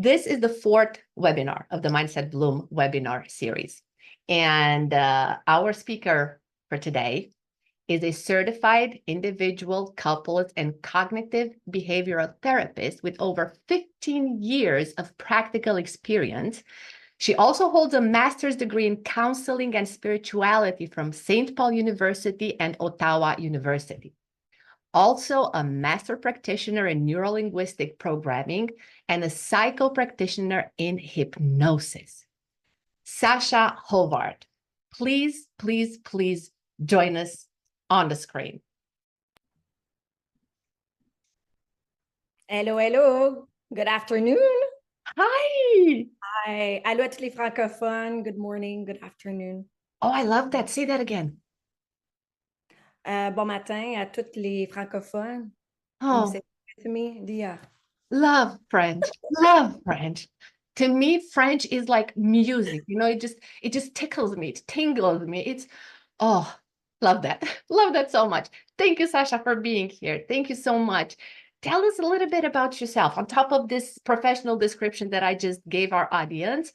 This is the fourth webinar of the Mindset Bloom webinar series. And our speaker for today is a certified individual, couples, and cognitive behavioral therapist with over 15 years of practical experience. She also holds a master's degree in counseling and spirituality from St. Paul University and Ottawa University. Also a master practitioner in neurolinguistic programming and a psycho practitioner in hypnosis. Sacha Horvath, please, please, please join us on the screen. Hello, hello. Good afternoon. Hi. Hi. Allô à tous les francophones. Good morning, good afternoon. Oh, I love that. Say that again. Bon matin à toutes les francophones. Oh, with me, Deeea. love French. Love French. To me, French is like music. You know, it just tickles me. It tingles me. It's, oh, love that. Love that so much. Thank you, Sacha, for being here. Thank you so much. Tell us a little bit about yourself. On top of this professional description that I just gave our audience,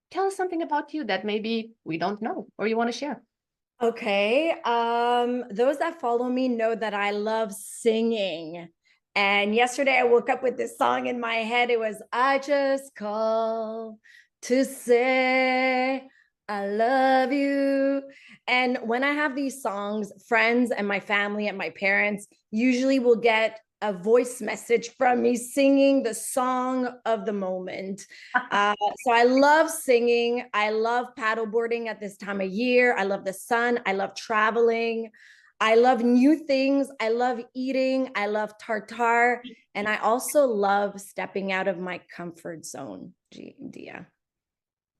tell us something about you that maybe we don't know or you want to share. Okay. Those that follow me know that I love singing. And yesterday I woke up with this song in my head. It was, I just call to say I love you. And when I have these songs, friends and my family and my parents usually will get a voice message from me singing the song of the moment. So I love singing. I love paddleboarding at this time of year. I love the sun. I love traveling. I love new things. I love eating. I love tartare. And I also love stepping out of my comfort zone, Deeea.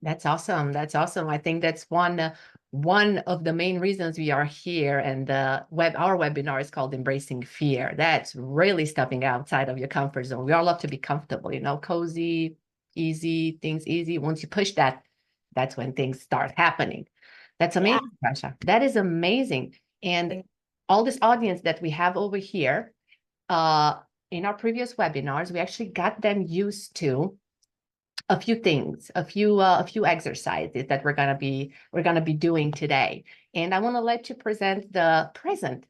That's awesome. That's awesome. I think that's one of the main reasons we are here. And our webinar is called Embracing Fear. That's really stepping outside of your comfort zone. We all love to be comfortable, you know, cozy, easy, things easy. Once you push that, that's when things start happening. That's amazing, Sacha. That is amazing. And all this audience that we have over here, in our previous webinars, we actually got them used to a few things, a few exercises that we're gonna be doing today. And I want to let you present the present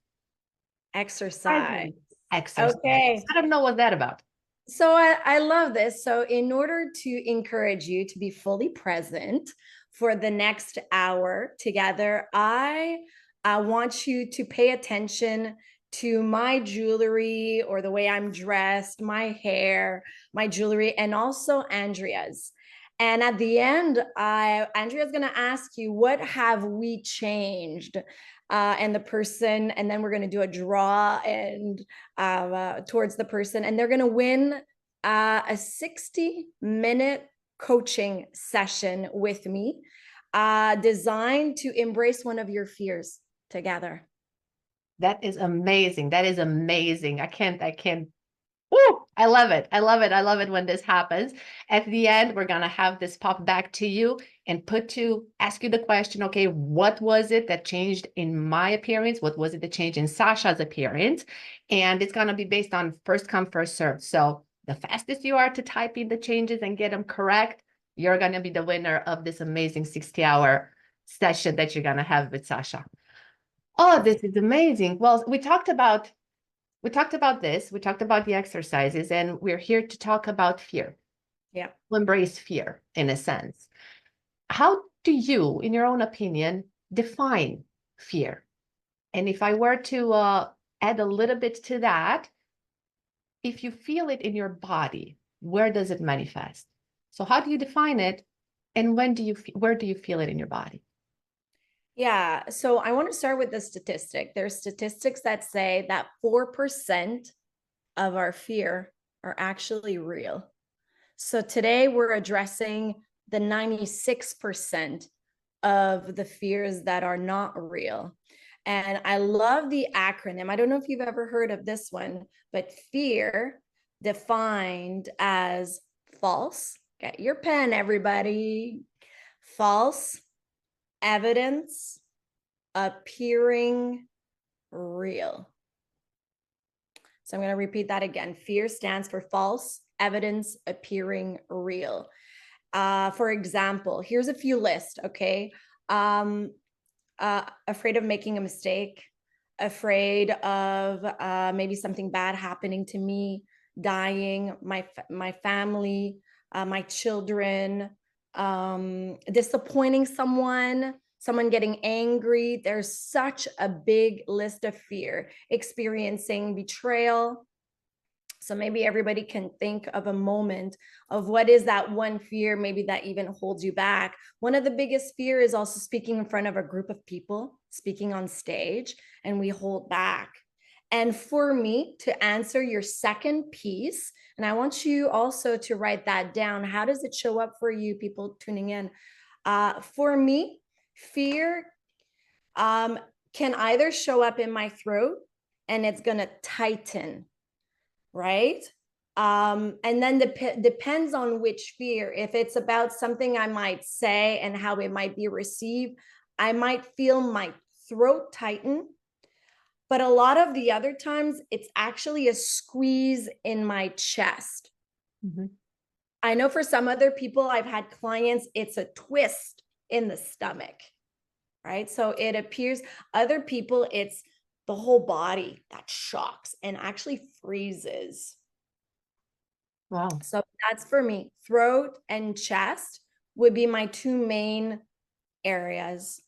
Exercise. exercise. Okay. I don't know what that about. So I love this. So in order to encourage you to be fully present for the next hour together, I want you to pay attention to my jewelry or the way I'm dressed, my hair, my jewelry, and also Andrea's. And at the end, Andrea's going to ask you, what have we changed? And the person, and then we're going to do a draw and towards the person, and they're going to win a 60-minute coaching session with me, designed to embrace one of your fears together. That is amazing. That is amazing. I can't. Woo, I love it. I love it. I love it when this happens. At the end, we're going to have this pop back to you and ask you the question, okay, what was it that changed in my appearance? What was it that changed in Sacha's appearance? And it's going to be based on first come, first serve. So the fastest you are to type in the changes and get them correct, you're going to be the winner of this amazing 60-hour session that you're going to have with Sacha. Oh, this is amazing. Well, we talked about this, we talked about the exercises, and we're here to talk about fear. Yeah. To embrace fear in a sense. How do you, in your own opinion, define fear? And if I were to add a little bit to that, if you feel it in your body, where does it manifest? So how do you define it? And where do you feel it in your body? Yeah, so I want to start with the statistic. There's statistics that say that 4% of our fear are actually real. So today we're addressing the 96% of the fears that are not real. And I love the acronym. I don't know if you've ever heard of this one, but fear defined as false. Get your pen, everybody. False evidence appearing real. So I'm going to repeat that again. Fear stands for false evidence appearing real. For example, here's a few lists, okay? Afraid of making a mistake, afraid of maybe something bad happening to me, dying, my family, my children, disappointing someone getting angry. There's such a big list of fear. Experiencing betrayal. So maybe everybody can think of a moment of what is that one fear, maybe that even holds you back. One of the biggest fear is also speaking in front of a group of people, speaking on stage, and we hold back. And for me, to answer your second piece, and I want you also to write that down. How does it show up for you, people tuning in? For me, fear can either show up in my throat and it's going to tighten, right? And then depends on which fear. If it's about something I might say and how it might be received, I might feel my throat tighten. But a lot of the other times, it's actually a squeeze in my chest. Mm-hmm. I know for some other people, I've had clients, it's a twist in the stomach, right? So it appears, other people, it's the whole body that shocks and actually freezes. Wow. So that's for me. Throat and chest would be my two main areas.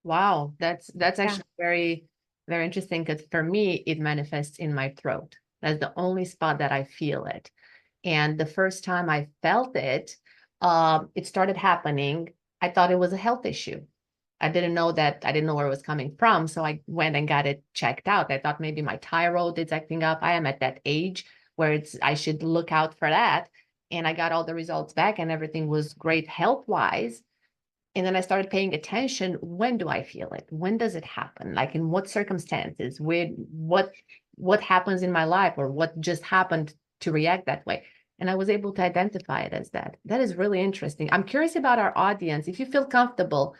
Wow, that's actually very, very interesting, because for me, it manifests in my throat. That's the only spot that I feel it. And the first time I felt it, it started happening. I thought it was a health issue. I didn't know where it was coming from. So I went and got it checked out. I thought maybe my thyroid is acting up. I am at that age where I should look out for that. And I got all the results back and everything was great health-wise. And then I started paying attention. When do I feel it? When does it happen? Like in what circumstances? What happens in my life, or what just happened to react that way? And I was able to identify it as that. That is really interesting. I'm curious about our audience. If you feel comfortable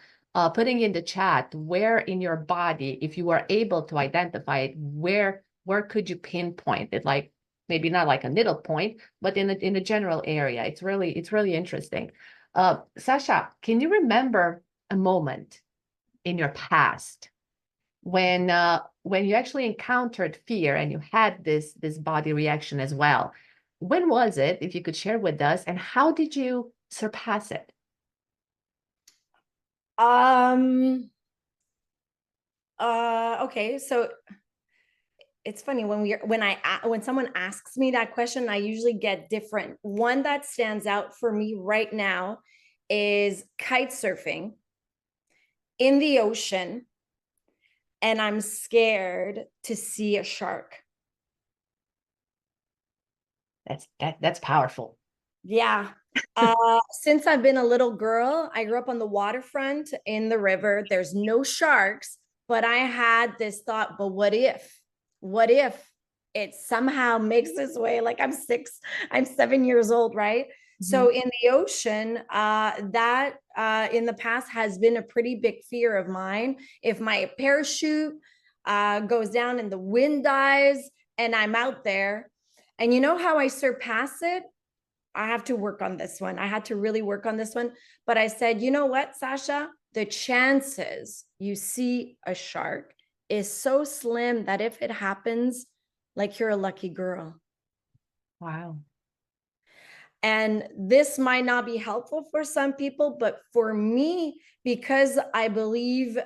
putting in the chat, where in your body, if you are able to identify it, where could you pinpoint it? Like maybe not like a needle point, but in a general area. It's really interesting. Sacha, can you remember a moment in your past when you actually encountered fear and you had this body reaction as well? When was it, if you could share with us, and how did you surpass it? Okay, so it's funny when someone asks me that question, I usually get different. One that stands out for me right now is kite surfing in the ocean, and I'm scared to see a shark. That's powerful. Yeah. Since I've been a little girl, I grew up on the waterfront in the river. There's no sharks, but I had this thought, but what if it somehow makes its way? Like I'm 7 years old, right? Mm-hmm. So in the ocean, that in the past has been a pretty big fear of mine. If my parachute goes down and the wind dies and I'm out there, and you know how I surpass it? I have to work on this one. I had to really work on this one. But I said, you know what, Sacha? The chances you see a shark is so slim that if it happens, like you're a lucky girl. Wow. And this might not be helpful for some people, but for me, because I believe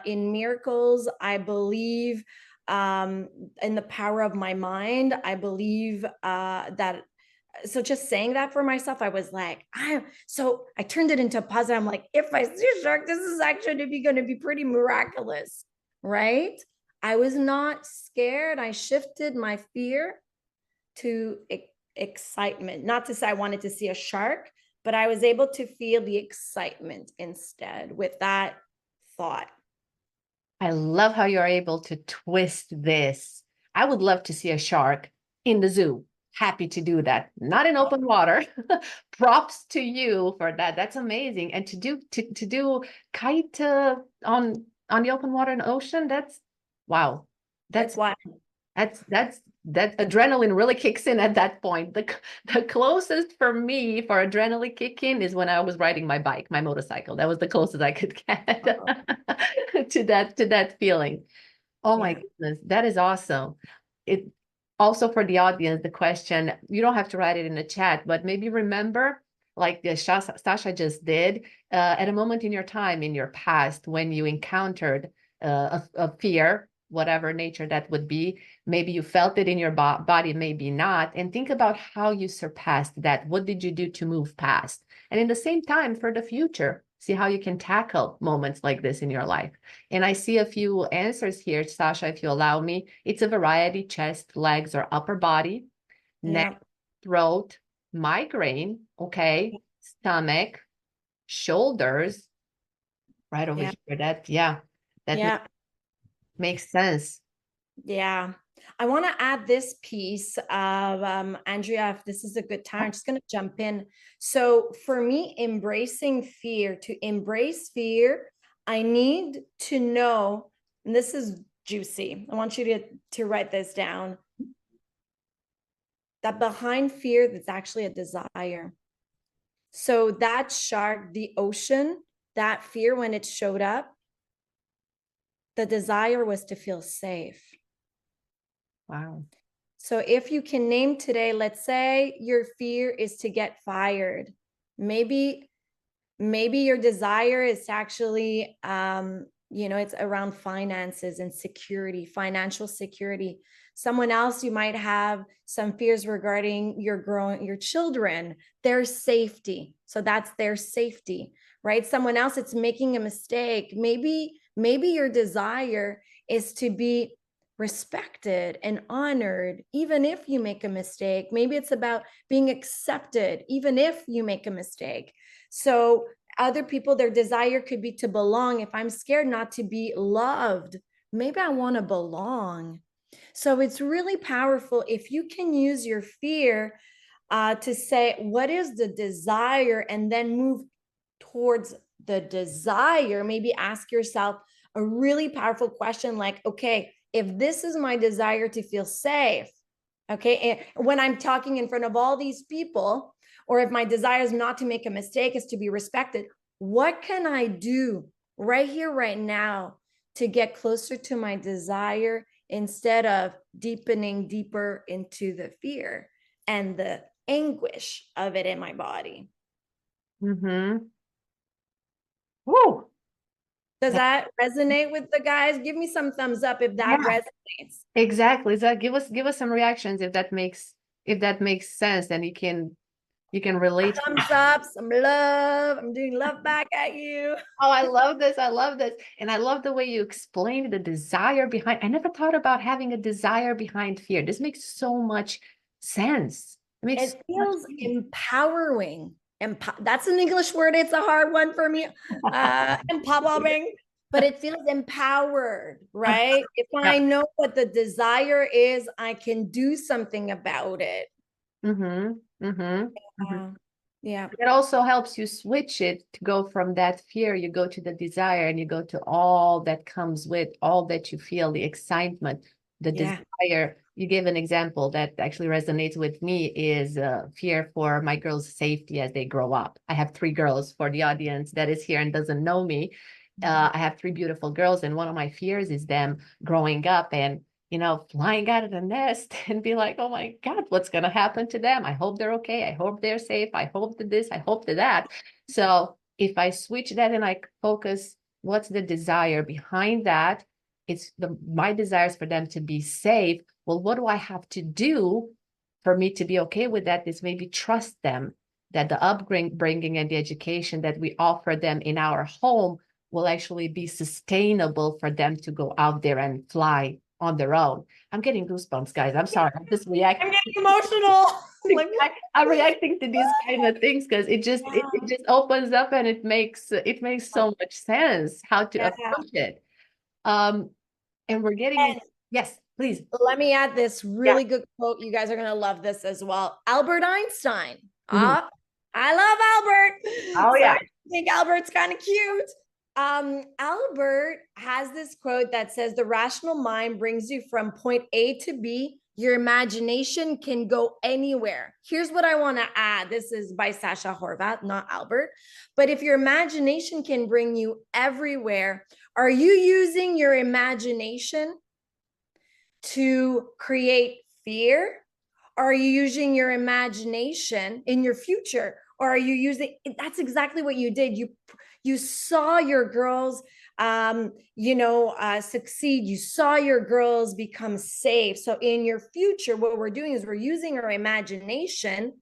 in miracles, I believe in the power of my mind. I believe that. So just saying that for myself, I was like, so I turned it into a positive. I'm like, if I see a shark, this is actually going to be pretty miraculous, right? I was not scared. I shifted my fear to excitement. Not to say I wanted to see a shark, but I was able to feel the excitement instead with that thought. I love how you're able to twist this. I would love to see a shark in the zoo. Happy to do that. Not in open water. Props to you for that. That's amazing. And to do kite on the open water and ocean, that's wow. That's why That adrenaline really kicks in at that point. The closest for me for adrenaline kick in is when I was riding my bike, my motorcycle. That was the closest I could get to that feeling. Oh my goodness, that is awesome. It also, for the audience, the question, you don't have to write it in the chat, but maybe remember, like the Sasha just did, at a moment in your time, in your past, when you encountered a fear, whatever nature that would be, maybe you felt it in your body, maybe not, and think about how you surpassed that. What did you do to move past? And in the same time, for the future, see how you can tackle moments like this in your life. And I see a few answers here, Sasha, if you allow me. It's a variety: chest, legs, or upper body, neck, throat, migraine, okay, stomach, shoulders, right over here. That makes sense. Yeah. I want to add this piece of Andreea, if this is a good time, I'm just going to jump in. So for me, embracing fear, to embrace fear, I need to know, and this is juicy. I want you to write this down, that behind fear, there's actually a desire. So that shark, the ocean, that fear, when it showed up, the desire was to feel safe. Wow. So if you can name today, let's say your fear is to get fired. Maybe your desire is actually, it's around finances and security, financial security. Someone else, you might have some fears regarding your children, their safety. So that's their safety, right? Someone else, it's making a mistake. Maybe your desire is to be respected and honored, even if you make a mistake. Maybe it's about being accepted, even if you make a mistake. So other people, their desire could be to belong. If I'm scared not to be loved, maybe I want to belong. So it's really powerful if you can use your fear to say, what is the desire? And then move towards the desire. Maybe ask yourself a really powerful question like, okay, if this is my desire to feel safe, okay, and when I'm talking in front of all these people, or if my desire is not to make a mistake, is to be respected, what can I do right here, right now, to get closer to my desire instead of deepening deeper into the fear and the anguish of it in my body? Mm-hmm. Woo. Does that resonate with the guys? Give me some thumbs up if that resonates. Exactly. So give us some reactions if that makes sense, and you can relate. Thumbs up, some love. I'm doing love back at you. Oh, I love this. I love this. And I love the way you explained the desire behind. I never thought about having a desire behind fear. This makes so much sense. It feels empowering. That's an English word. It's a hard one for me. Empowering, but it feels empowered, right? If I know what the desire is, I can do something about it. Yeah. It also helps you switch it to go from that fear, you go to the desire, and you go to all that comes with all that you feel, the excitement, the desire. You gave an example that actually resonates with me is fear for my girls' safety as they grow up. I have 3 girls, for the audience that is here and doesn't know me. I have 3 beautiful girls, and one of my fears is them growing up and flying out of the nest and be like, oh my God, what's going to happen to them? I hope they're okay. I hope they're safe. I hope that this, I hope that that. So if I switch that and I focus, what's the desire behind that? It's my desires for them to be safe. Well, what do I have to do for me to be okay with that? Is maybe trust them that the upbringing and the education that we offer them in our home will actually be sustainable for them to go out there and fly on their own. I'm getting goosebumps, guys. I'm sorry. I'm just reacting. I'm getting emotional. I'm reacting to these kind of things because it just opens up and it makes so much sense how to approach it. And we're getting yes, please. Let me add this really good quote. You guys are gonna love this as well. Albert Einstein. I love Albert. Oh yeah. I think Albert's kind of cute. Albert has this quote that says, the rational mind brings you from point A to B. Your imagination can go anywhere. Here's what I want to add. This is by Sacha Horvath, not Albert. But if your imagination can bring you everywhere, are you using your imagination to create fear? Are you using your imagination in your future? Or are you using, that's exactly what you did. You saw your girls succeed. You saw your girls become safe. So in your future, what we're doing is we're using our imagination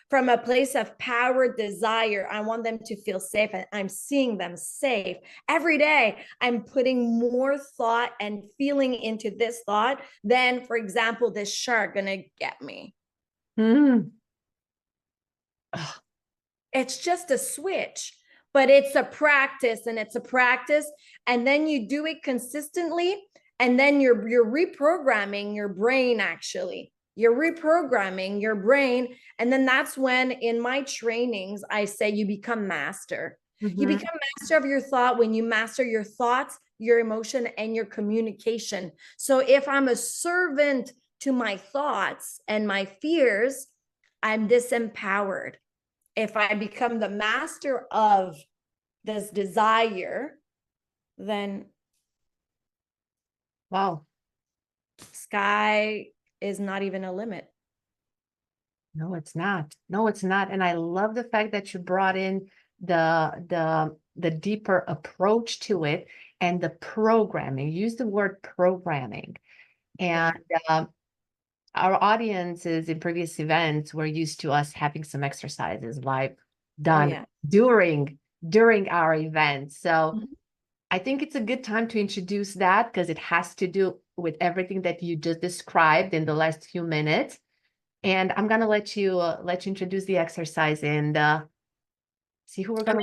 from a place of power, desire. I want them to feel safe, and I'm seeing them safe. Every day, I'm putting more thought and feeling into this thought than, for example, this shark gonna get me. Mm. It's just a switch, but it's a practice, and it's a practice. And then you do it consistently, and then you're reprogramming your brain. Actually, you're reprogramming your brain. And then that's when in my trainings, I say you become master. You become master of your thought when you master your thoughts, your emotion, and your communication. So if I'm a servant to my thoughts and my fears, I'm disempowered. If I become the master of this desire, then Wow. Sky is not even a limit. No, it's not. No, it's not. And I love the fact that you brought in the deeper approach to it and the programming. Use the word programming. And our audiences in previous events were used to us having some exercises live done during our event. So I think it's a good time to introduce that, because it has to do with everything that you just described in the last few minutes. And I'm gonna let you introduce the exercise and see who we're gonna.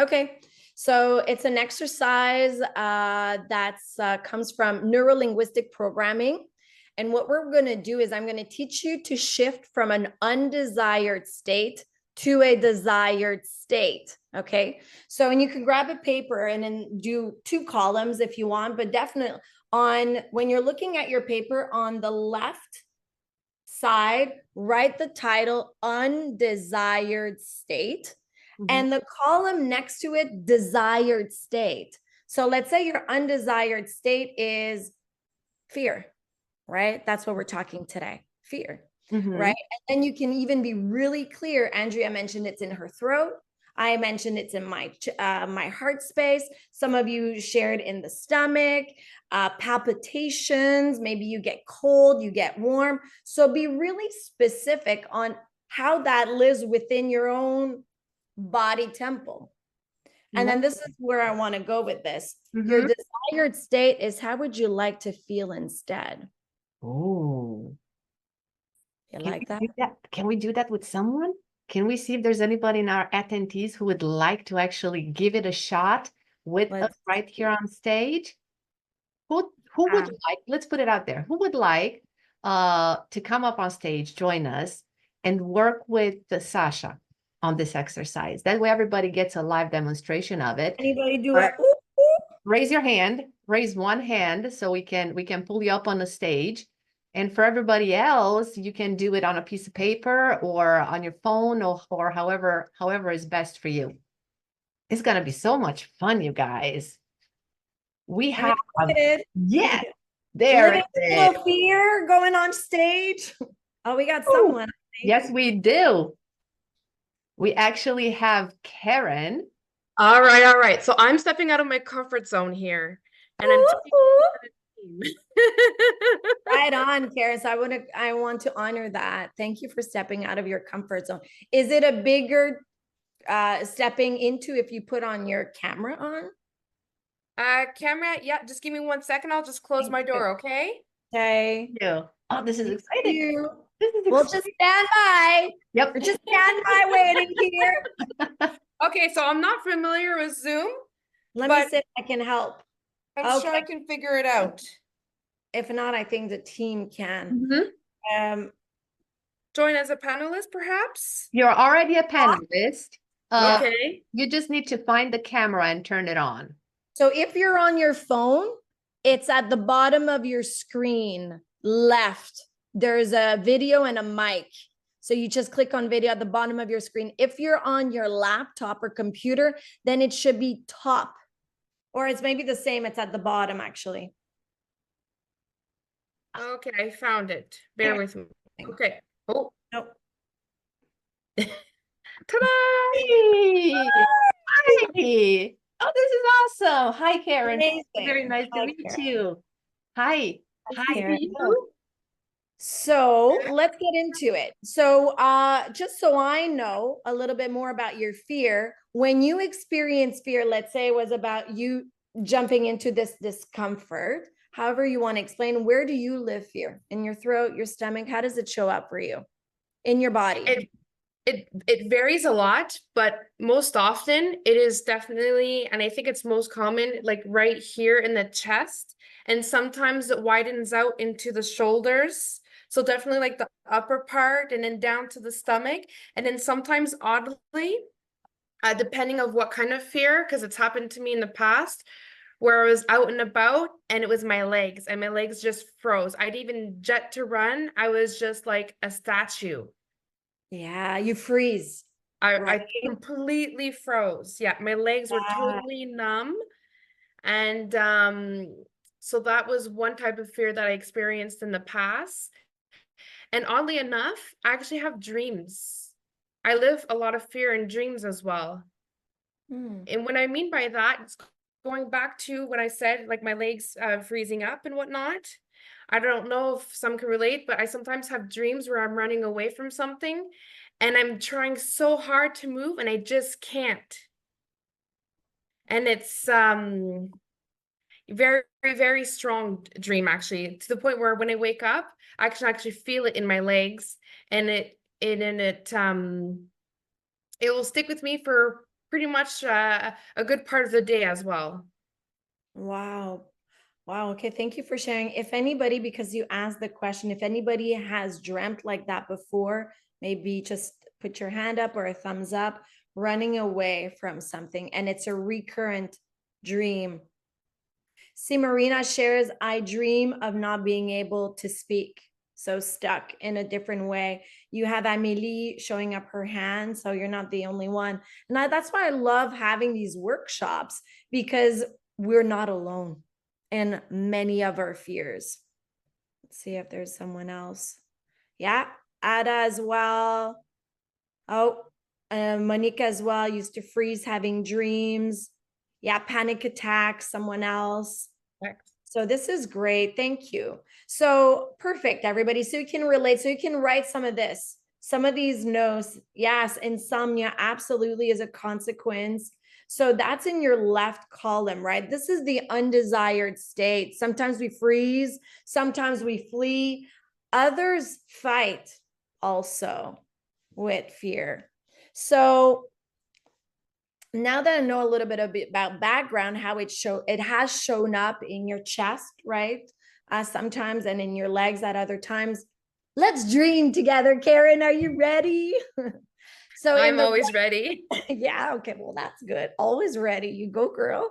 Okay, so it's an exercise that's comes from neuro-linguistic programming. And what we're going to do is I'm going to teach you to shift from an undesired state to a desired state. Okay, so and you can grab a paper and then do 2 columns if you want, but definitely when you're looking at your paper, on the left side, write the title undesired state. And the column next to it, desired state. So let's say your undesired state is fear, right? That's what we're talking today, fear, right? And then you can even be really clear. Andreea mentioned it's in her throat. I mentioned it's in my heart space. Some of you shared in the stomach, palpitations. Maybe you get cold, you get warm. So be really specific on how that lives within your own body temple. And then this is where I want to go with this. Your desired state is, how would you like to feel instead? Oh, you like that? Can we do that with someone? Can we see if there's anybody in our attendees who would like to actually give it a shot with us right here on stage? Who would like, let's put it out there, who would like to come up on stage, join us, and work with Sacha on this exercise? That way everybody gets a live demonstration of it. Anybody do it? Raise your hand, raise one hand so we can pull you up on the stage. And for everybody else, you can do it on a piece of paper or on your phone or however is best for you. It's going to be so much fun, you guys. We have, yes, there it is. Little fear going on stage. Oh, we got someone. Yes, we do. We actually have Karen. All right. So I'm stepping out of my comfort zone here, and I'm right on, Karen. So I want to honor that. Thank you for stepping out of your comfort zone. Is it a bigger stepping into if you put on your camera on? Camera, yeah, just give me 1 second. I'll just close my door, okay? Okay. Oh, this is exciting. We'll just stand by. Yep. We're just stand by waiting here. Okay, so I'm not familiar with Zoom. Let me see if I can help. I'm sure I can figure it out. If not, I think the team can. Join as a panelist, perhaps? You're already a panelist. Okay. You just need to find the camera and turn it on. So if you're on your phone, it's at the bottom of your screen, left. There's a video and a mic. So you just click on video at the bottom of your screen. If you're on your laptop or computer, then it should be top. Or it's maybe the same, it's at the bottom actually. Okay, I found it. Bear with me. Okay. Oh, Nope. ta-da! Hey! Hi! Oh, this is awesome. Hi, Karen. Very Amazing. nice to Hi, meet Karen. you. Hi. Hi to Karen. you. So let's get into it. So just so I know a little bit more about your fear, when you experience fear, let's say it was about you jumping into this discomfort, however you want to explain, where do you live fear? In your throat, your stomach? How does it show up for you? In your body? It varies a lot, but most often it is definitely, and I think it's most common, like right here in the chest, and sometimes it widens out into the shoulders. So definitely like the upper part and then down to the stomach. And then sometimes oddly, depending of what kind of fear, because it's happened to me in the past, where I was out and about and it was my legs and my legs just froze. I'd even jet to run. I was just like a statue. Yeah, you freeze. I Right. completely froze. Yeah, my legs were Yeah. totally numb. And so that was one type of fear that I experienced in the past. And oddly enough, I actually have dreams. I live a lot of fear in dreams as well. Hmm. And what I mean by that, it's going back to what I said, like my legs freezing up and whatnot. I don't know if some can relate, but I sometimes have dreams where I'm running away from something and I'm trying so hard to move and I just can't. And it's very, very strong dream actually, to the point where when I wake up, I can actually feel it in my legs, and it will stick with me for pretty much a good part of the day as well. Wow. Wow. Okay. Thank you for sharing. If anybody, because you asked the question, if anybody has dreamt like that before, maybe just put your hand up or a thumbs up, running away from something. And it's a recurrent dream. See, Marina shares, I dream of not being able to speak. So stuck in a different way. You have Amélie showing up her hand, so you're not the only one. And that's why I love having these workshops, because we're not alone in many of our fears. Let's see if there's someone else. Yeah, Ada as well. Oh, Monica as well, used to freeze having dreams. Yeah, panic attacks, someone else. So this is great. Thank you. So perfect, everybody. So you can relate. So you can write some of this. Some of these notes. Yes, insomnia absolutely is a consequence. So that's in your left column, right? This is the undesired state. Sometimes we freeze, sometimes we flee. Others fight also with fear. So now that I know a little bit about background, how it has shown up in your chest, right? Sometimes, and in your legs at other times. Let's dream together, Karen. Are you ready? So I'm always ready. Yeah, okay, well, that's good. Always ready. You go, girl.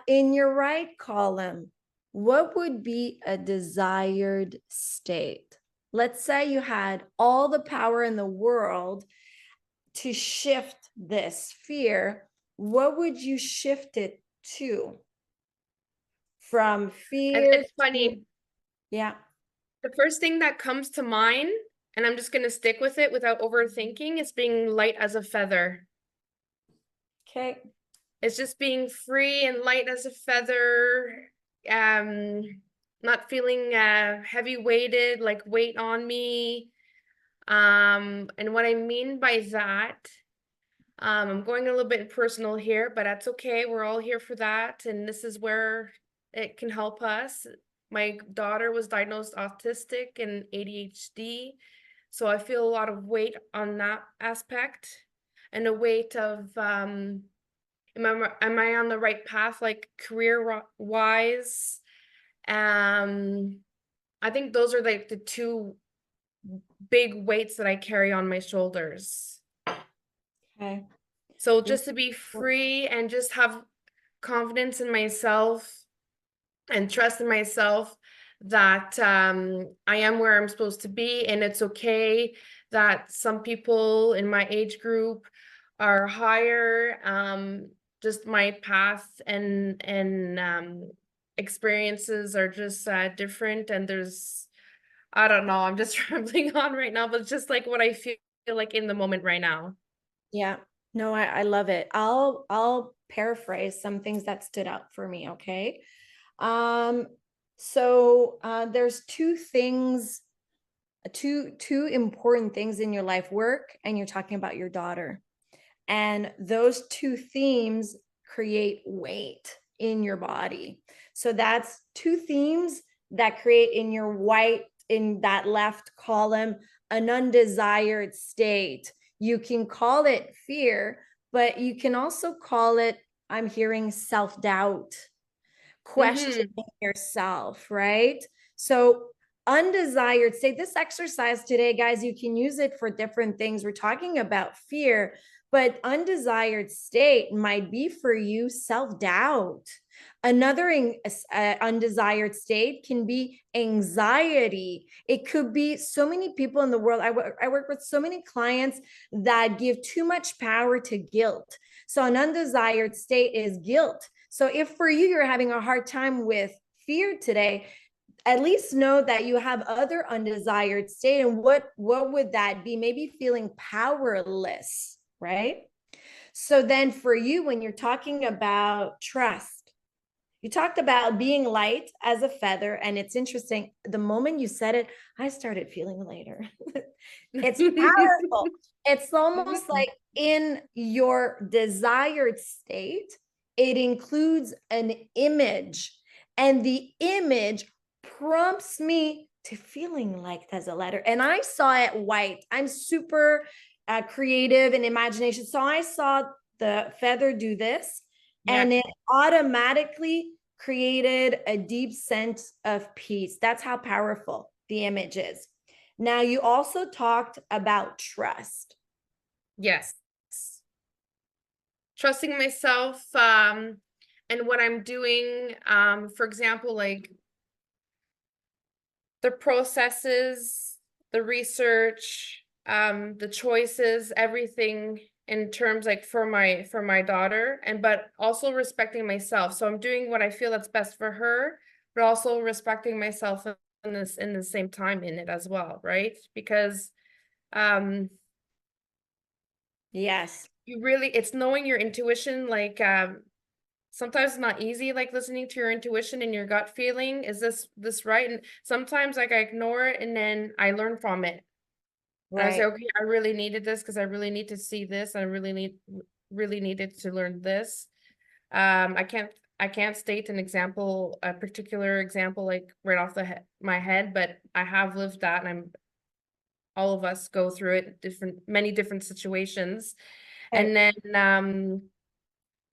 In your right column, what would be a desired state? Let's say you had all the power in the world to shift this fear. What would you shift it to? From fear. And it's funny. Yeah. The first thing that comes to mind, and I'm just going to stick with it without overthinking, is being light as a feather. Okay. It's just being free and light as a feather. Not feeling heavy weighted, like weight on me. And what I mean by that, I'm going a little bit personal here, but that's okay. We're all here for that. And this is where it can help us. My daughter was diagnosed autistic and ADHD. So I feel a lot of weight on that aspect, and a weight of, am I on the right path, like career wise? I think those are like the two big weights that I carry on my shoulders. Okay. So just to be free and just have confidence in myself and trust in myself that I am where I'm supposed to be, and it's okay that some people in my age group are higher. Just my path and experiences are just different, and there's, I don't know, I'm just rambling on right now, but it's just like what I feel like in the moment right now. Yeah, no, I love it. I'll paraphrase some things that stood out for me. Okay. So there's two things, two important things in your life: work, and you're talking about your daughter. And those two themes create weight in your body. So that's two themes that create in your white, in that left column, an undesired state. You can call it fear, but you can also call it, I'm hearing, self-doubt, questioning yourself, right? So undesired state, this exercise today, guys, you can use it for different things. We're talking about fear, but undesired state might be for you self-doubt. Another undesired state can be anxiety. It could be so many people in the world. I work with so many clients that give too much power to guilt. So an undesired state is guilt. So if for you, you're having a hard time with fear today, at least know that you have other undesired state. And what would that be? Maybe feeling powerless, right? So then for you, when you're talking about trust, you talked about being light as a feather. And it's interesting, the moment you said it, I started feeling lighter. It's powerful. It's almost like in your desired state, it includes an image, and the image prompts me to feeling like there's a letter. And I saw it white. I'm super creative and imagination. So I saw the feather do this, and it automatically created a deep sense of peace. That's how powerful the image is. Now, you also talked about trust. Yes. Trusting myself and what I'm doing. For example, like the processes, the research, the choices, everything in terms like for my daughter, and but also respecting myself. So I'm doing what I feel that's best for her, but also respecting myself in the same time in it as well, right? Because yes, you really, it's knowing your intuition. Like sometimes it's not easy, like listening to your intuition and your gut feeling. Is this right? And sometimes like I ignore it, and then I learn from it. And I say, okay, I really needed this because I really need to see this. I really needed to learn this. I can't state an example, a particular example, like right off my head, but I have lived that, and all of us go through it, many different situations. And then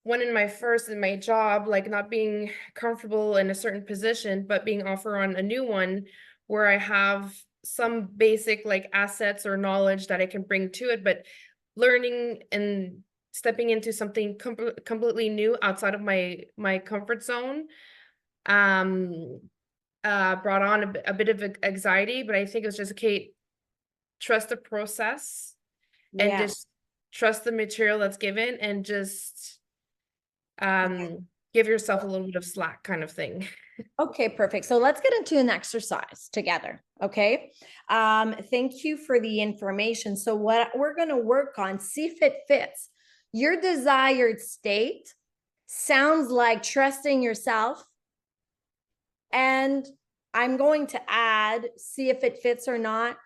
one in my job, like not being comfortable in a certain position, but being offered on a new one where I have some basic like assets or knowledge that I can bring to it, but learning and stepping into something completely new outside of my comfort zone brought on a bit of anxiety. But I think it was just, okay, trust the process and just trust the material that's given, and just give yourself a little bit of slack, kind of thing. Okay, perfect. So let's get into an exercise together. Okay. Thank you for the information. So what we're going to work on, see if it fits. Your desired state sounds like trusting yourself. And I'm going to add, see if it fits or not,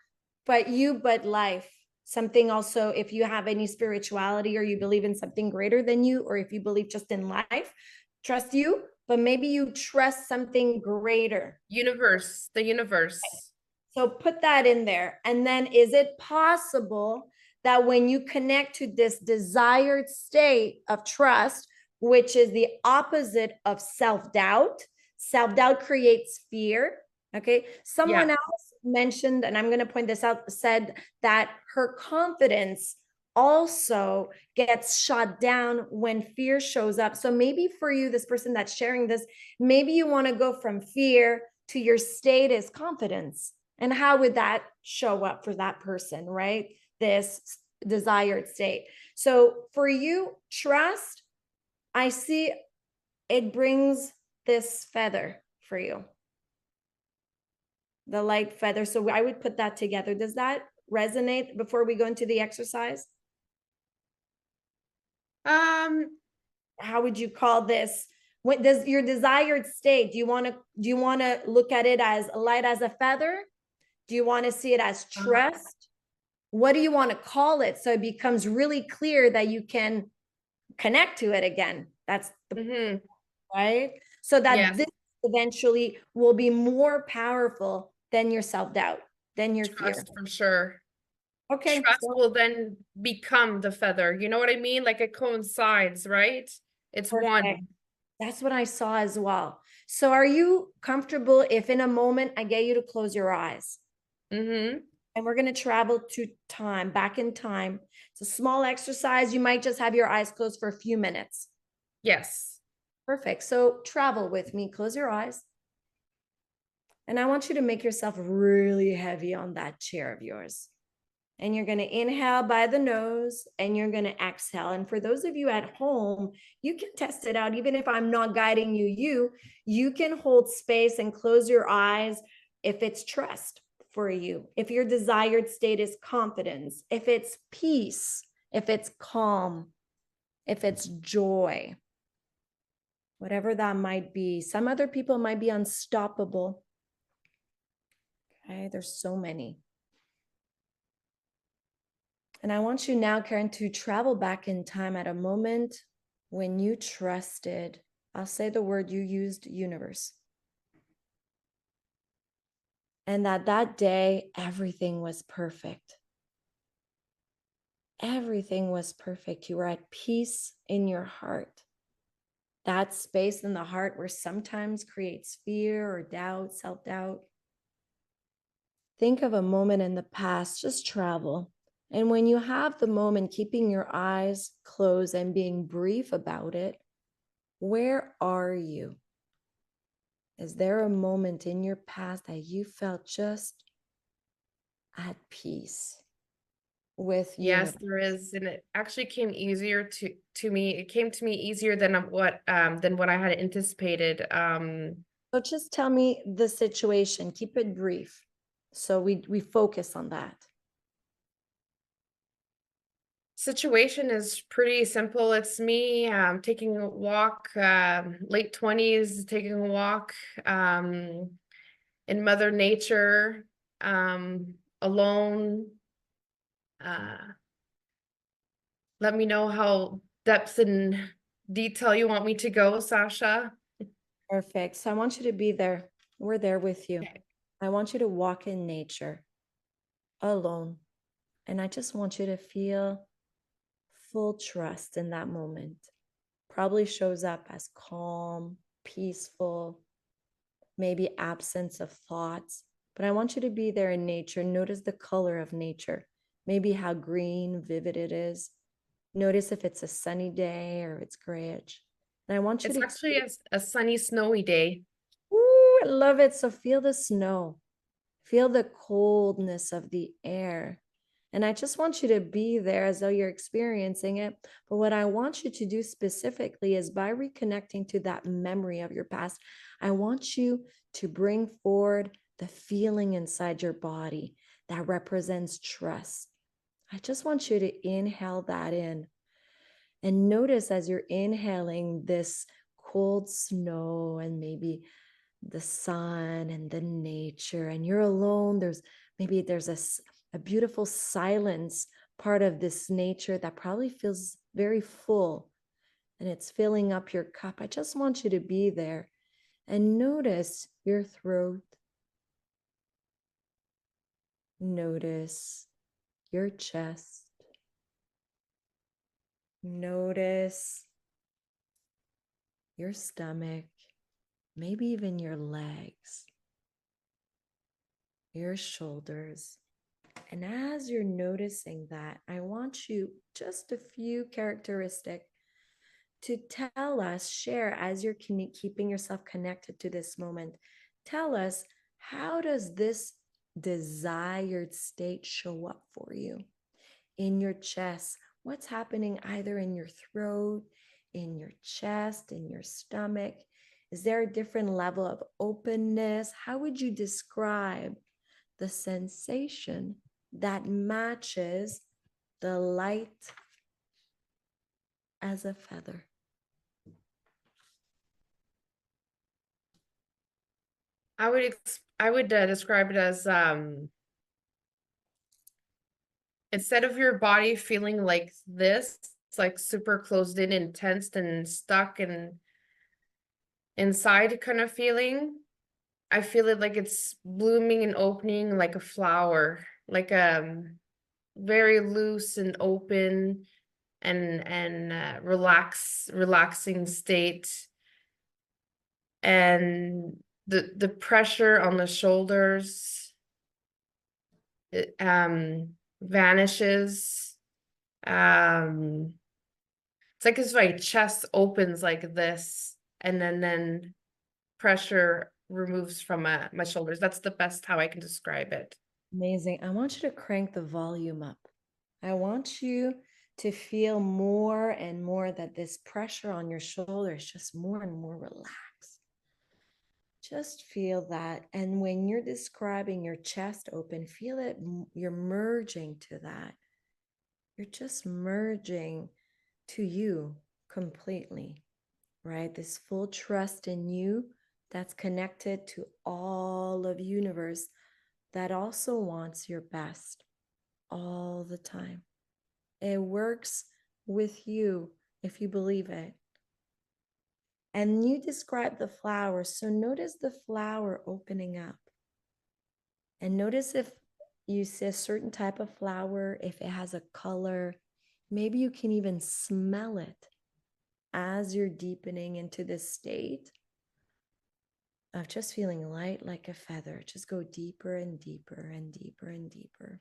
but life. Something also, if you have any spirituality or you believe in something greater than you, or if you believe just in life, trust you, but maybe you trust something greater. The universe. So put that in there. And then, is it possible that when you connect to this desired state of trust, which is the opposite of self-doubt creates fear. Okay. Someone else mentioned, and I'm going to point this out, said that her confidence also gets shot down when fear shows up. So maybe for you, this person that's sharing this, maybe you want to go from fear to your state is confidence. And how would that show up for that person, right? This desired state. So for you, trust, I see it brings this feather for you, the light feather. So I would put that together. Does that resonate before we go into the exercise? How would you call this? What does your desired state? Do you want to look at it as light as a feather? Do you want to see it as trust? What do you want to call it so it becomes really clear that you can connect to it again? That's the right. So that this eventually will be more powerful than your self-doubt, than your fear. Trust for sure. Okay. Trust will then become the feather. You know what I mean? Like it coincides, right? It's Perfect. one. That's what I saw as well. So are you comfortable if in a moment I get you to close your eyes? And we're going to travel to time, back in time. It's a small exercise. You might just have your eyes closed for a few minutes. Yes. Perfect. So travel with me. Close your eyes. And I want you to make yourself really heavy on that chair of yours. And you're going to inhale by the nose and you're going to exhale. And for those of you at home, you can test it out. Even if I'm not guiding you can hold space and close your eyes if it's trust for you, if your desired state is confidence, if it's peace, if it's calm, if it's joy, whatever that might be. Some other people might be unstoppable. Okay, there's so many. And I want you now, Karen, to travel back in time at a moment when you trusted, I'll say the word you used, universe. And that day, everything was perfect. Everything was perfect. You were at peace in your heart. That space in the heart where sometimes creates fear or doubt, self-doubt. Think of a moment in the past, just travel. And when you have the moment, keeping your eyes closed and being brief about it, where are you? Is there a moment in your past that you felt just at peace with you? Yes, there is. And it actually came easier to me. It came to me easier than what I had anticipated. So just tell me the situation. Keep it brief. So we focus on that. Situation is pretty simple. It's me taking a walk, late 20s, taking a walk in Mother Nature, alone. Let me know how depth and detail you want me to go, Sacha. Perfect. So I want you to be there. We're there with you. Okay. I want you to walk in nature alone. And I just want you to feel full trust in that moment. Probably shows up as calm, peaceful, maybe absence of thoughts. But I want you to be there in nature. Notice the color of nature, maybe how green, vivid it is. Notice if it's a sunny day or it's grayish. And I want you It's to actually a sunny, snowy day. Ooh, I love it. So feel the snow, feel the coldness of the air. And I just want you to be there as though you're experiencing it. But what I want you to do specifically is by reconnecting to that memory of your past, I want you to bring forward the feeling inside your body that represents trust. I just want you to inhale that in. And notice as you're inhaling this cold snow and maybe the sun and the nature, and you're alone, there's a beautiful silence part of this nature that probably feels very full and it's filling up your cup. I just want you to be there and notice your throat. Notice your chest. Notice your stomach, maybe even your legs, your shoulders. And as you're noticing that, I want you just a few characteristics to tell us, share as you're keeping yourself connected to this moment. Tell us, how does this desired state show up for you in your chest? What's happening either in your throat, in your chest, in your stomach? Is there a different level of openness? How would you describe the sensation that matches the light as a feather? I would describe it as instead of your body feeling like this, it's like super closed in and tensed and stuck and inside kind of feeling. I feel it like it's blooming and opening like a flower, like very loose and open and relaxing state. And the pressure on the shoulders it, vanishes. It's like if my chest opens like this, and then pressure removes from my shoulders. That's the best how I can describe it. Amazing. I want you to crank the volume up. I want you to feel more and more that this pressure on your shoulder is just more and more relaxed. Just feel that. And when you're describing your chest open, feel it, you're merging to that. You're just merging to you completely, right? This full trust in you that's connected to all of universe that also wants your best all the time. It works with you if you believe it. And you describe the flower. So notice the flower opening up. And notice if you see a certain type of flower, if it has a color, maybe you can even smell it as you're deepening into this state of just feeling light like a feather. Just go deeper and deeper and deeper and deeper.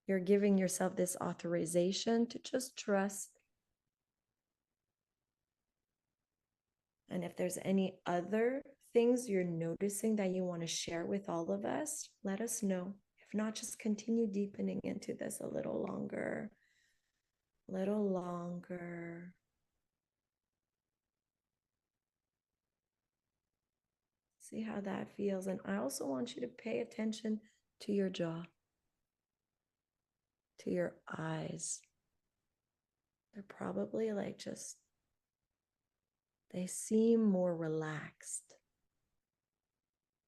You're giving yourself this authorization to just trust. And if there's any other things you're noticing that you want to share with all of us, let us know. If not, just continue deepening into this a little longer. Little longer. See how that feels. And I also want you to pay attention to your jaw, to your eyes. They're probably like just, they seem more relaxed.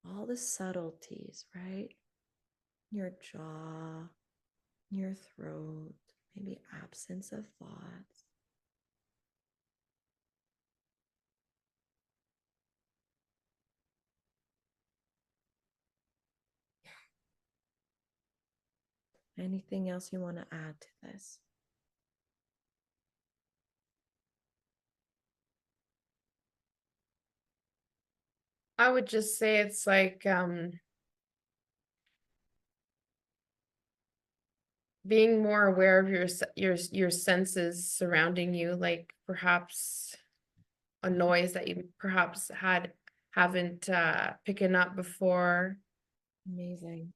All the subtleties, right? Your jaw, your throat, maybe absence of thoughts. Anything else you want to add to this? I would just say it's like being more aware of your senses surrounding you, like perhaps a noise that you perhaps haven't picking up before. Amazing.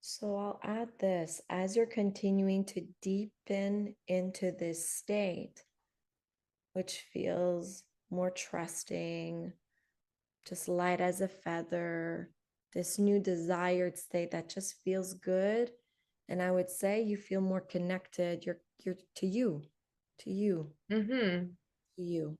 So I'll add this as you're continuing to deepen into this state, which feels more trusting, just light as a feather, this new desired state that just feels good. And I would say you feel more connected. You're to you, to you, Mm-hmm. to you.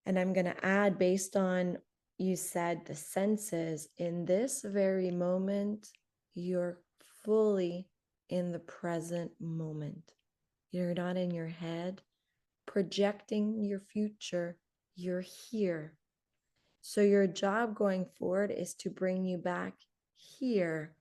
And I'm going to add, based on you said the senses, in this very moment, you're fully in the present moment. You're not in your head projecting your future. You're here. So your job going forward is to bring you back here.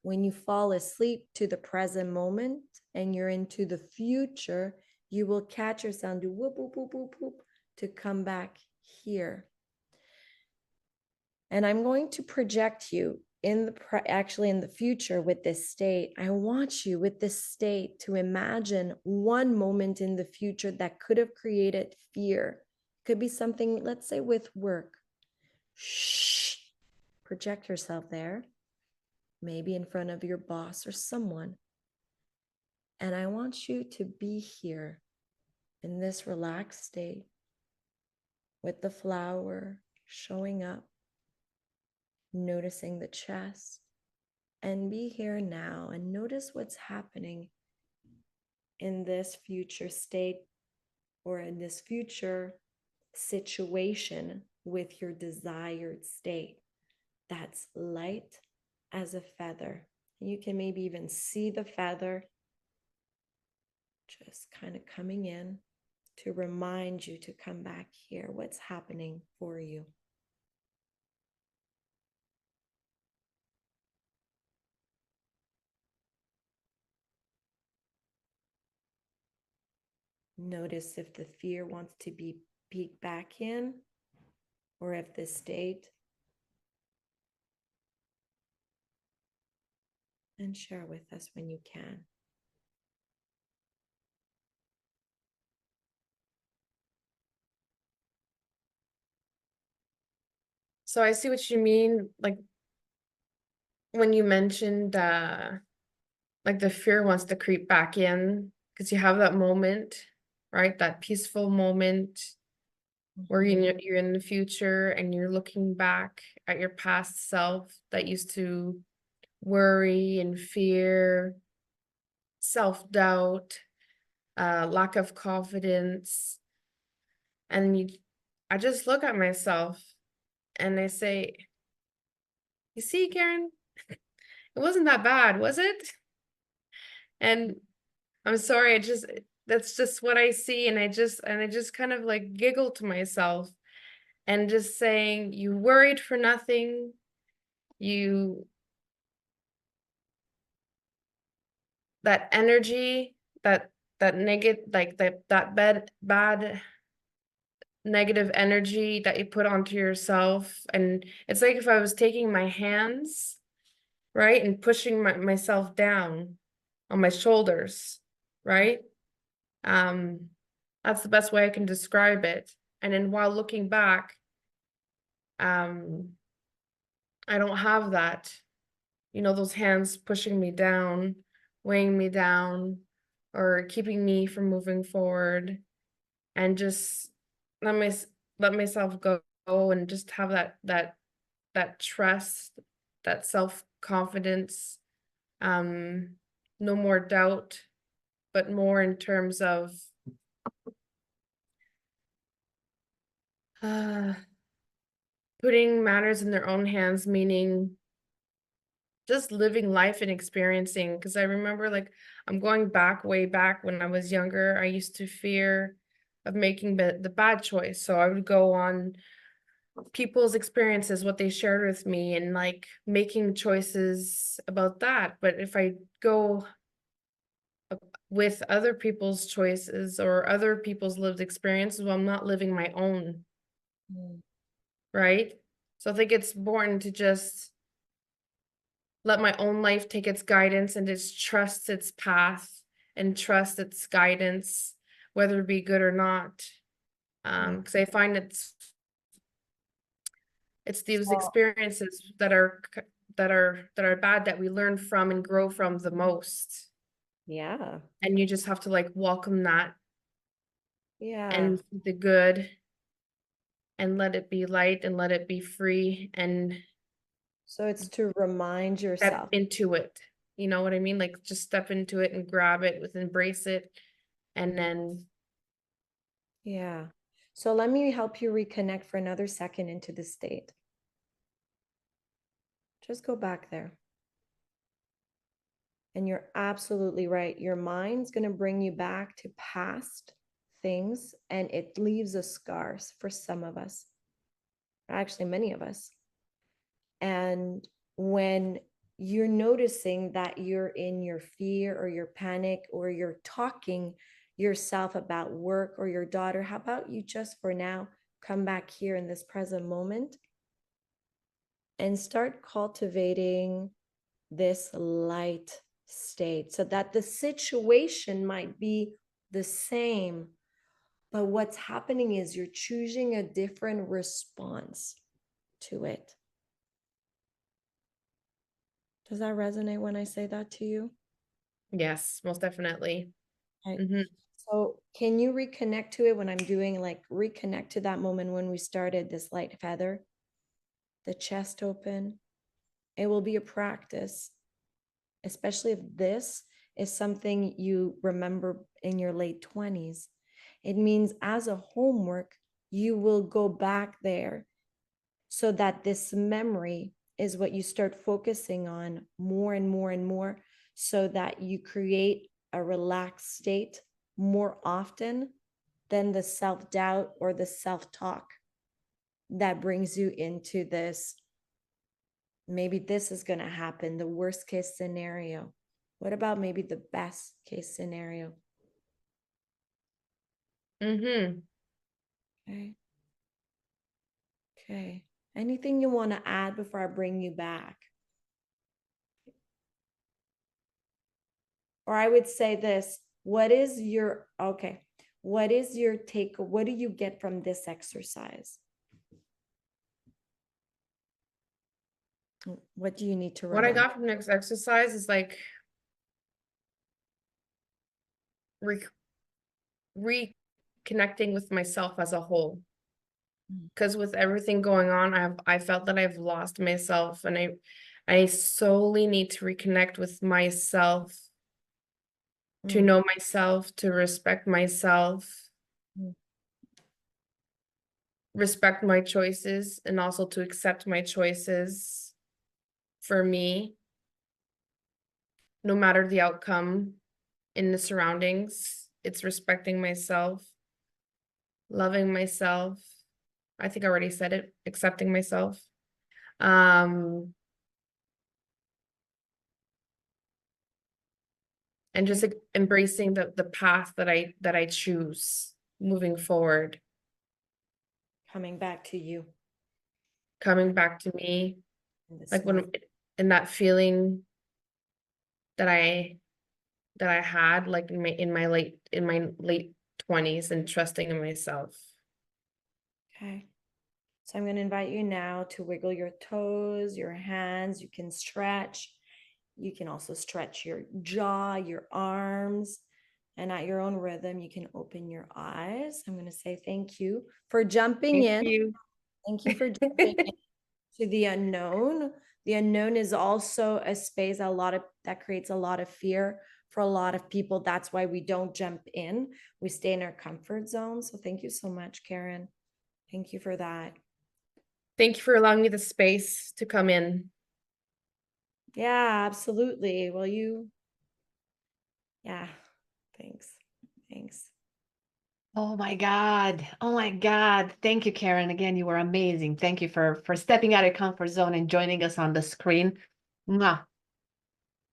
When you fall asleep to the present moment and you're into the future, you will catch yourself do whoop, whoop, whoop, whoop, whoop, to come back here. And I'm going to project you in the future with this state. I want you with this state to imagine one moment in the future that could have created fear. Could be something, let's say, with work. Shh. Project yourself there, maybe in front of your boss or someone. And I want you to be here in this relaxed state with the flower showing up, noticing the chest, and be here now and notice what's happening in this future state or in this future situation with your desired state that's light as a feather. You can maybe even see the feather just kind of coming in to remind you to come back here. What's happening for you? Notice if the fear wants to be peeked back in or if the state. And share with us when you can. So I see what you mean, like when you mentioned like the fear wants to creep back in because you have that moment, right? That peaceful moment where you're in the future and you're looking back at your past self that used to worry and fear, self-doubt, lack of confidence. And I just look at myself and I say, you see, Karen, it wasn't that bad, was it? And I'm sorry, that's just what I see. And I just kind of like giggle to myself and just saying, you worried for nothing. That energy, that negative, like that bad negative energy that you put onto yourself. And it's like if I was taking my hands, right, and pushing myself down on my shoulders, right? That's the best way I can describe it. And then while looking back, I don't have that, those hands pushing me down, weighing me down, or keeping me from moving forward, and just let myself go and just have that trust, that self-confidence, no more doubt, but more in terms of putting matters in their own hands, meaning just living life and experiencing. Because I remember, like, I'm going back way back when I was younger, I used to fear of making the bad choice. So I would go on people's experiences, what they shared with me, and like making choices about that. But if I go with other people's choices or other people's lived experiences, well, I'm not living my own. Right? So I think it's important to just let my own life take its guidance and just trust its path and trust its guidance, whether it be good or not. Because I find it's these experiences that are bad that we learn from and grow from the most. Yeah. And you just have to like welcome that. Yeah. And the good, and let it be light and let it be free, and so it's to remind step yourself into it. You know what I mean? Like just step into it and grab it, embrace it, and then. Yeah. So let me help you reconnect for another second into the state. Just go back there. And you're absolutely right. Your mind's going to bring you back to past things, and it leaves a scars for some of us, actually many of us. And when you're noticing that you're in your fear or your panic, or you're talking yourself about work or your daughter, how about you just for now come back here in this present moment and start cultivating this light state so that the situation might be the same, but what's happening is you're choosing a different response to it. Does that resonate when I say that to you? Yes, most definitely. Okay. Mm-hmm. So can you reconnect to it when I'm doing like reconnect to that moment when we started this light feather, the chest open? It will be a practice, especially if this is something you remember in your late 20s. It means as a homework, you will go back there so that this memory is what you start focusing on more and more and more, so that you create a relaxed state more often than the self-doubt or the self-talk that brings you into this, maybe this is going to happen, the worst case scenario. What about maybe the best case scenario? Mm-hmm. Okay. Okay. Anything you want to add before I bring you back? Or I would say this, what is your take? What do you get from this exercise? What do you need to What I remember? got from next exercise is like reconnecting with myself as a whole. Because with everything going on, I felt that I've lost myself, and I solely need to reconnect with myself, to know myself, to respect myself, respect my choices, and also to accept my choices for me, no matter the outcome in the surroundings. It's respecting myself, loving myself. I think I already said it, accepting myself. And just embracing the path that I choose moving forward. Coming back to you. Coming back to me. Like when moment. in that feeling that I had like in my late 20s, and trusting in myself. Okay. So I'm going to invite you now to wiggle your toes, your hands. You can stretch. You can also stretch your jaw, your arms, and at your own rhythm, you can open your eyes. I'm going to say thank you for jumping in. Thank you. Thank you for jumping in to the unknown. The unknown is also a space that creates a lot of fear for a lot of people. That's why we don't jump in. We stay in our comfort zone. So thank you so much, Karen. Thank you for that. Thank you for allowing me the space to come in. Yeah, absolutely. Well, yeah, thanks. Oh my God. Oh my God. Thank you, Karen. Again, you were amazing. Thank you for stepping out of your comfort zone and joining us on the screen. Mwah.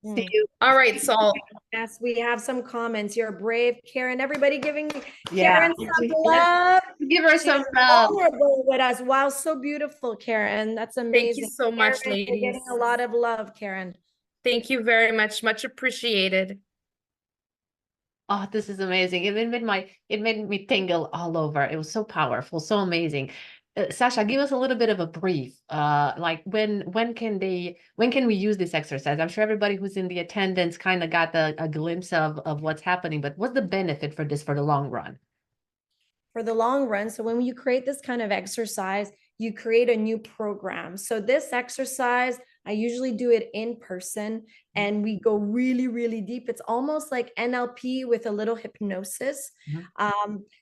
See you. All right, so Yes, we have some comments. You're brave, Karen. Everybody giving Yeah. Karen some love. Give her She's some love. vulnerable with us. Wow, so beautiful, Karen. That's amazing. thank you so much, Karen, you're ladies. getting a lot of love, Karen. Thank you very much. Much appreciated. Oh, this is amazing. It made me tingle all over. It was so powerful, so amazing. Sacha, give us a little bit of a brief. Like when can we use this exercise? I'm sure everybody who's in the attendance kind of got a glimpse of what's happening, but what's the benefit for this for the long run? For the long run. So when you create this kind of exercise, you create a new program. So this exercise, I usually do it in person and we go really, really deep. It's almost like NLP with a little hypnosis.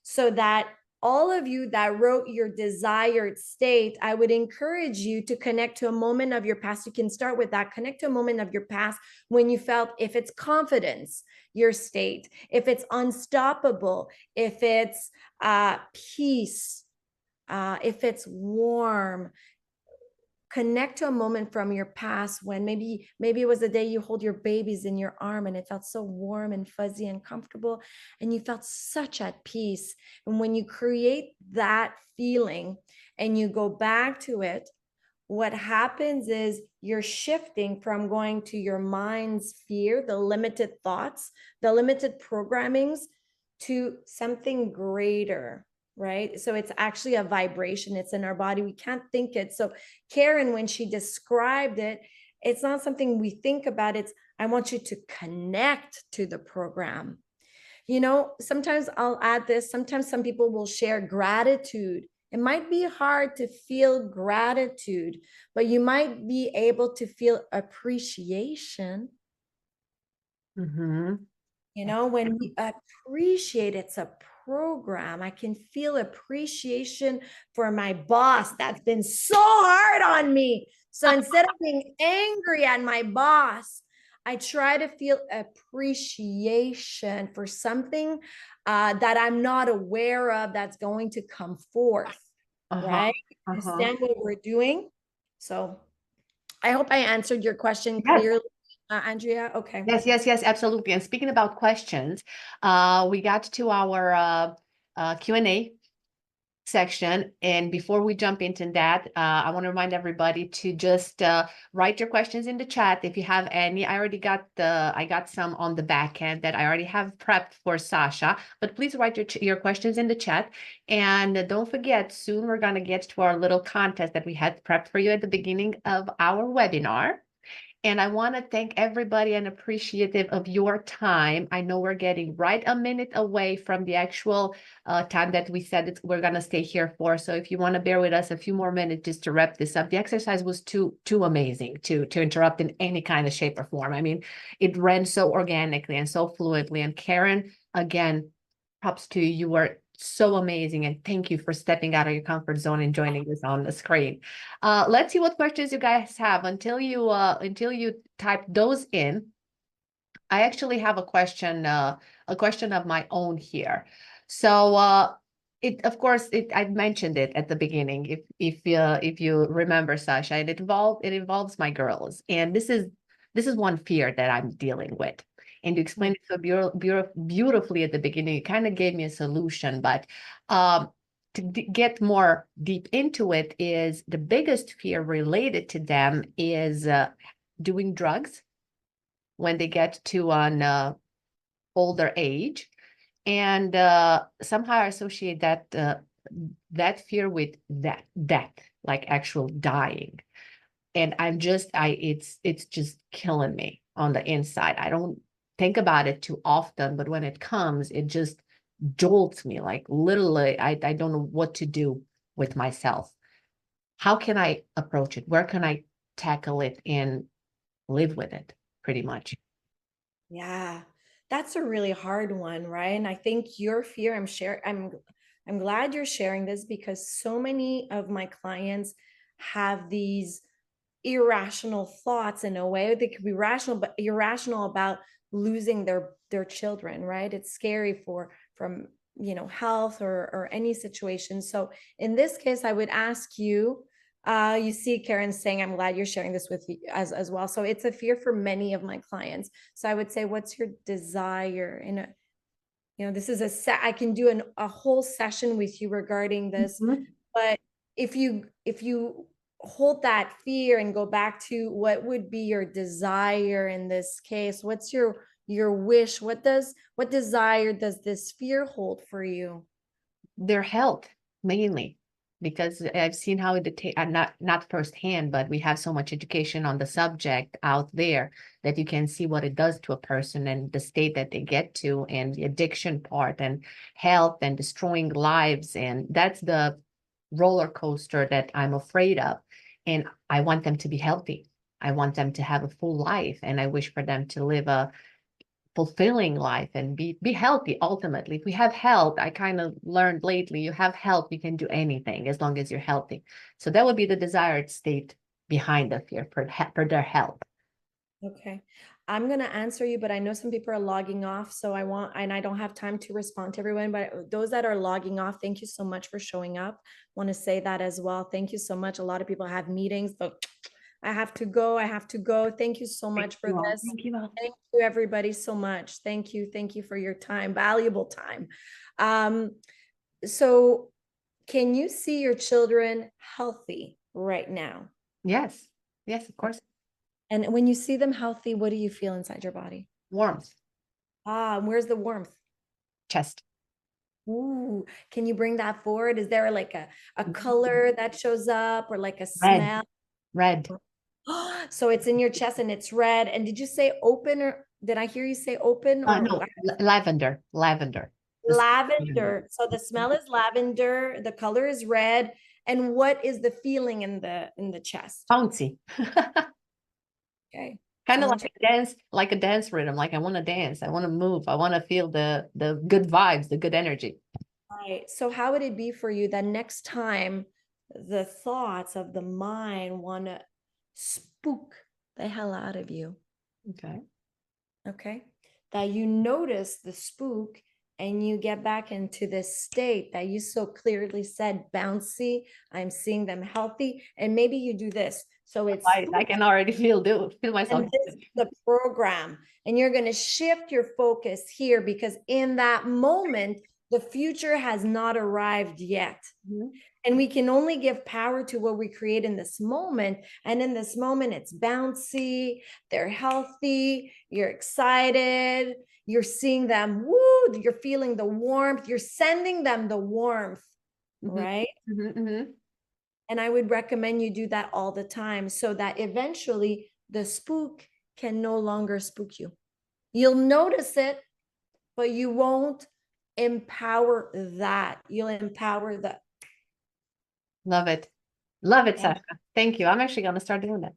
So that all of you that wrote your desired state, I would encourage you to connect to a moment of your past. You can start with that. Connect to a moment of your past when you felt, if it's confidence, your state, if it's unstoppable, if it's peace, if it's warm. Connect to a moment from your past when maybe it was the day you hold your babies in your arm and it felt so warm and fuzzy and comfortable and you felt such at peace. And when you create that feeling and you go back to it, what happens is you're shifting from going to your mind's fear, the limited thoughts, the limited programmings, to something greater, right? So it's actually a vibration. It's in our body. We can't think it. So Karen, when she described it, it's not something we think about. It's, I want you to connect to the program. You know, sometimes I'll add this. Sometimes some people will share gratitude. It might be hard to feel gratitude, but you might be able to feel appreciation. Mm-hmm. You know, when we appreciate, it's a program. I can feel appreciation for my boss that's been so hard on me. So instead of being angry at my boss, I try to feel appreciation for something that I'm not aware of that's going to come forth, right? Understand what we're doing. So I hope I answered your question clearly, Andrea. Okay. Yes, absolutely. And speaking about questions, we got to our Q&A section. And before we jump into that, I want to remind everybody to just write your questions in the chat if you have any. I got some on the back end that I already have prepped for Sacha, but please write your questions in the chat. And don't forget, soon we're going to get to our little contest that we had prepped for you at the beginning of our webinar. And I want to thank everybody and appreciative of your time. I know we're getting right a minute away from the actual time that we said we're going to stay here for. So if you want to bear with us a few more minutes just to wrap this up, the exercise was too amazing to interrupt in any kind of shape or form. I mean, it ran so organically and so fluently. And Karen, again, props to you. You were so amazing, and thank you for stepping out of your comfort zone and joining us on the screen. Let's see what questions you guys have. Until you type those in, I actually have a question of my own here. So of course I mentioned it at the beginning, if you remember, Sacha, and it involves my girls, and this is one fear that I'm dealing with. And you explained it so beautifully at the beginning. You kind of gave me a solution, but to get more deep into it, is the biggest fear related to them is doing drugs when they get to an older age. And somehow I associate that fear with death, like actual dying. And it's just killing me on the inside. I don't think about it too often, but when it comes, it just jolts me. Like literally, I don't know what to do with myself. How can I approach it? Where can I tackle it and live with it, pretty much? Yeah, that's a really hard one, right? And I think your fear, I'm glad you're sharing this, because so many of my clients have these irrational thoughts. In a way, they could be rational, but irrational about losing their children, right? It's scary from health or any situation. So in this case, I would ask you, you see Karen saying, I'm glad you're sharing this with you as well. So it's a fear for many of my clients. So I would say, what's your desire? And this is I can do a whole session with you regarding this. But if you hold that fear and go back to what would be your desire in this case, what's your wish? What desire does this fear hold for you? Their health, mainly, because I've seen how not firsthand, but we have so much education on the subject out there that you can see what it does to a person and the state that they get to, and the addiction part, and health, and destroying lives. And that's the roller coaster that I'm afraid of. And I want them to be healthy. I want them to have a full life, and I wish for them to live a fulfilling life and be healthy. Ultimately, if we have health, I kind of learned lately, you have health, you can do anything as long as you're healthy. So that would be the desired state behind the fear, for their health. Okay, I'm going to answer you, but I know some people are logging off, so I don't have time to respond to everyone, but those that are logging off, thank you so much for showing up. Want to say that as well. Thank you so much. A lot of people have meetings, but I have to go. Thank you so much for this. Thank you all. Thank you, everybody, so much. Thank you for your time, valuable time. So can you see your children healthy right now? Yes. Yes, of course. And when you see them healthy, what do you feel inside your body? Warmth. And where's the warmth? Chest. Ooh, can you bring that forward? Is there like a color that shows up or like a smell? Red. So it's in your chest and it's red. And did you say open, or did I hear you say open? Or No, lavender. Lavender. lavender. So the smell is lavender, the color is red. And what is the feeling in the chest? Bouncy. Okay. Kind I of want like a dance rhythm. Like I want to dance. I want to move. I want to feel the good vibes, the good energy. Right. So how would it be for you that next time the thoughts of the mind want to spook the hell out of you? Okay. Okay. That you notice the spook and you get back into this state that you so clearly said, bouncy. I'm seeing them healthy. And maybe you do this. So it's I can already feel myself. and this is the program. And you're going to shift your focus here because in that moment, the future has not arrived yet. Mhm. And we can only give power to what we create in this moment. And in this moment, it's bouncy, they're healthy, you're excited, you're seeing them, woo, you're feeling the warmth, you're sending them the warmth, right? And I would recommend you do that all the time so that eventually the spook can no longer spook you. You'll notice it, but you won't empower that. You'll empower the. Love it. Love it, Sacha. Thank you. I'm actually going to start doing that.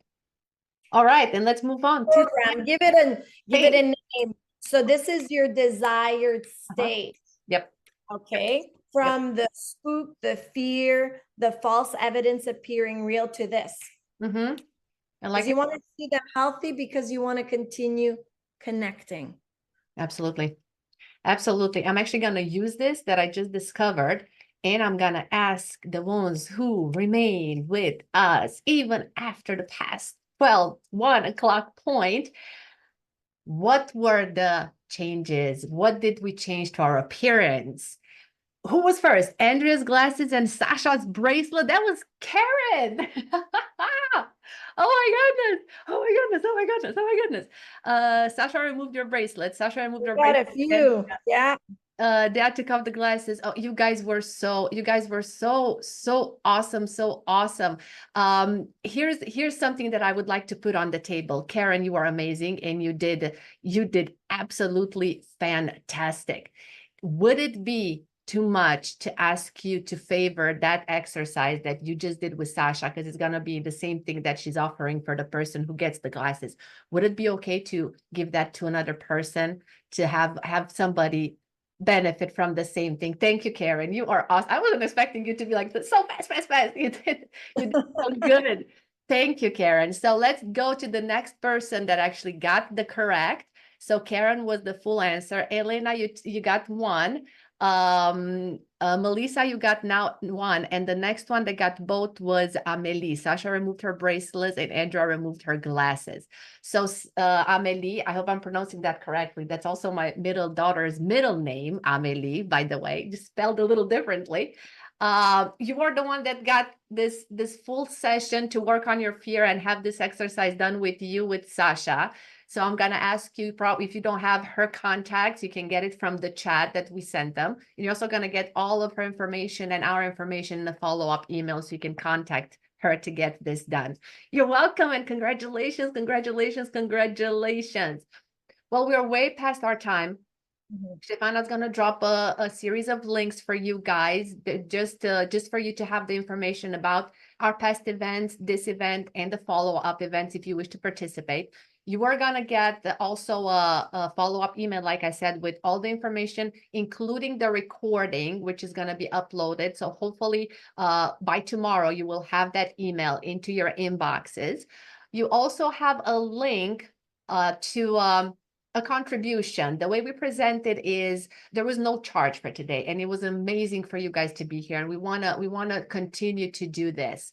All right, then let's move on to program. Give it a name. So this is your desired state. Yep. Okay. From the spook, the fear, the false evidence appearing real to this. I like you want to see them healthy because you want to continue connecting. Absolutely. Absolutely. I'm actually going to use this that I just discovered, and I'm going to ask the ones who remain with us even after the past 1 o'clock point. What were the changes? What did we change to our appearance? Who was first? Andrea's glasses and Sacha's bracelet. That was Karen. Oh my goodness. Oh my goodness. Oh my goodness. Oh my goodness. Sacha removed your bracelet. Sacha removed your bracelet. Got a few. Yeah. Dad took off the glasses. Oh, you guys were so awesome. So awesome. Here's something that I would like to put on the table. Karen, you are amazing. And you did absolutely fantastic. Would it be too much to ask you to favor that exercise that you just did with Sacha? Because it's going to be the same thing that she's offering for the person who gets the glasses. Would it be okay to give that to another person, to have somebody benefit from the same thing? Thank you, Karen. You are awesome. I wasn't expecting you to be like so fast. You did so good. Thank you, Karen. So let's go to the next person that actually got the correct. So Karen was the full answer. Elena, you got one. Melissa, you got now one, and the next one that got both was Amelie. Sacha removed her bracelets and Andrea removed her glasses. So Amelie, I hope I'm pronouncing that correctly. That's also my middle daughter's middle name, Amelie, by the way, just spelled a little differently. You are the one that got this full session to work on your fear and have this exercise done with you, with Sacha. So I'm going to ask you, probably if you don't have her contacts, you can get it from the chat that we sent them. And you're also going to get all of her information and our information in the follow-up email, so you can contact her to get this done. You're welcome, and congratulations. Well, we're way past our time. Stefana's going to drop a series of links for you guys, just for you to have the information about our past events, this event, and the follow-up events if you wish to participate. You are going to get also a follow-up email, like I said, with all the information, including the recording, which is going to be uploaded. So hopefully by tomorrow, you will have that email into your inboxes. You also have a link to a contribution. The way we present it is there was no charge for today, and it was amazing for you guys to be here. And we wanna continue to do this.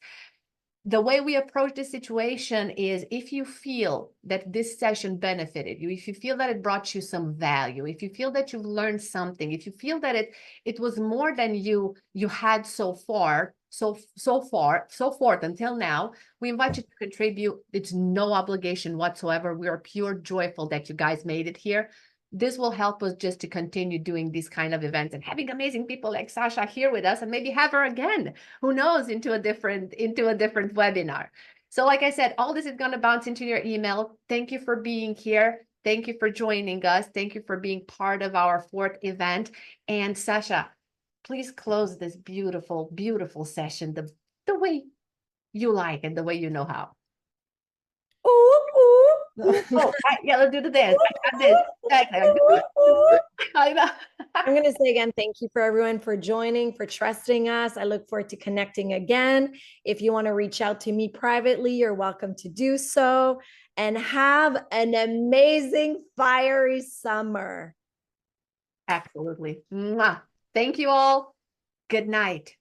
The way we approach this situation is, if you feel that this session benefited you, if you feel that it brought you some value, if you feel that you've learned something, if you feel that it was more than you had so far, so forth until now. We invite you to contribute. It's no obligation whatsoever. We are pure joyful that you guys made it here. This will help us just to continue doing these kind of events and having amazing people like Sacha here with us, and maybe have her again, who knows, into a different webinar. So like I said, all this is going to bounce into your email. Thank you for being here. Thank you for joining us. Thank you for being part of our 4th event. And Sacha, please close this beautiful, beautiful session the way you like and the way you know how. Yeah, let's do the dance. I got this. I know. I'm going to say again, thank you for everyone for joining, for trusting us. I look forward to connecting again. If you want to reach out to me privately, you're welcome to do so. And have an amazing, fiery summer. Absolutely. Mwah. Thank you all. Good night.